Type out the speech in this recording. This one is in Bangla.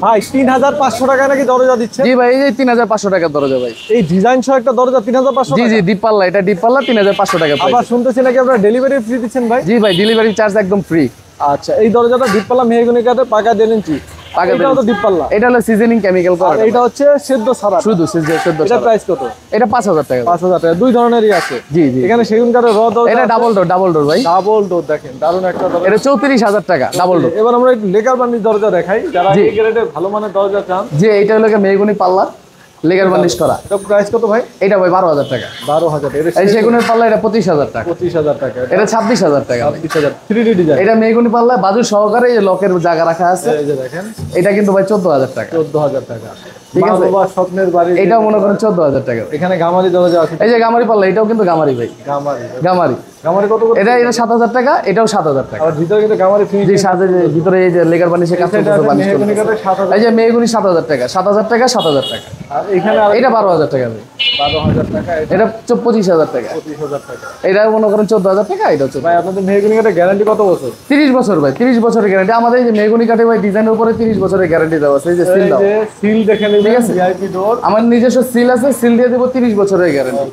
ভাই 3500 টাকা নাকি দরজা দিচ্ছে? জি ভাই, এই যে 3500 টাকার দরজা ভাই। এই ডিজাইন সহ একটা দরজা 3500 জি টাকা? জি, ডিপ পাল্লা, এটা ডিপ পাল্লা 3500 টাকা আবার প্রাইস। শুনতেছি নাকি আপনারা ডেলিভারি ফ্রি দিচ্ছেন ভাই? জি ভাই, ডেলিভারি চার্জ একদম ফ্রি। আচ্ছা, এই দরজাটা ডিপ পাল্লা মেহগনি কাঠের, পাকা 1.5 ইঞ্চি। পাকা এটাও তো ডিপ পাল্লা। এটা হলো সিজনিং কেমিক্যাল করা। আর এটা হচ্ছে সেদ্ধ ছাড়া, শুধু সেদ্ধ। এটা প্রাইস কত? এটা 5000 টাকা। 5000 টাকা। দুই ধরনেরই আছে। জি জি, এখানে সেগুন কাঠের র দরজা, এটা ডাবল ডোর ভাই। ডাবল ডোর, দেখেন দারুণ একটা দরজা। এটা 34000 টাকা ডাবল ডোর। এবার আমরা একটু লেকার বার্নিশ দরজা দেখাই, যারা জি। এই গ্রেডের ভালো মানের দরজা চান। যে এটা হলো মেহগনি পাল্লা, লেগার বার্নিশ করা। এটা প্রাইস কত ভাই? এটা ভাই 12000 টাকা। 12000 টাকা। এই সেগুনের পাল্লা এটা 25000 টাকা। 25000 টাকা। এটা 26000 টাকা। 26000। 3D design. এটা মেহগনি পাল্লা বাজু সহকারে এই যে লকের জায়গা রাখা আছে। এই যে দেখেন, এটা কিন্তু ভাই 14000 টাকা। 14000 টাকা। ঠিক আছে। বাবা স্বপ্নের বাড়ি। এটাও মনে করেন 14000 টাকা। এখানে গামারি দরজা আছে। এই যে গামারি পাল্লা, এটাও কিন্তু গামারি ভাই। গামারি। গামারি গামারি কত করে? এটা 7000 টাকা, এটাও 7000 টাকা। আর ভিতরে কিন্তু গামারি জি, ফিনিশিং। সাথে যে ভিতরে এই যে লেগার বার্নিশের কাজ করতেছে, বার্নিশ মেহগনি করতেছে। কাঠের 7000। এই যে মেহগনি 7000 টাকা, 7000 টাকা, 7000 টাকা। আর এখানে এটা 12000 টাকা ভাই। 12000 টাকা। এটা 25000 টাকা। 25000 টাকা। এটা মনে করেন 14000 টাকা। এটা হচ্ছে ভাই আপনাদের মেহগনি কাঠের গ্যারান্টি কত বছর? 30 বছর ভাই, 30 বছরের গ্যারান্টি। আমাদের এই যে মেহগনি কাঠে ভাই ডিজাইনের উপরে 30 বছরের গ্যারান্টি দেওয়া আছে। এই যে সিল এই দাও, যে সিল দেখে ঠিক নেবেন, আছে। ভিআইপি ডোর। আমার নিজস্ব সিল আছে, সিল দিয়ে দেবো 30 বছরের গ্যারান্টি।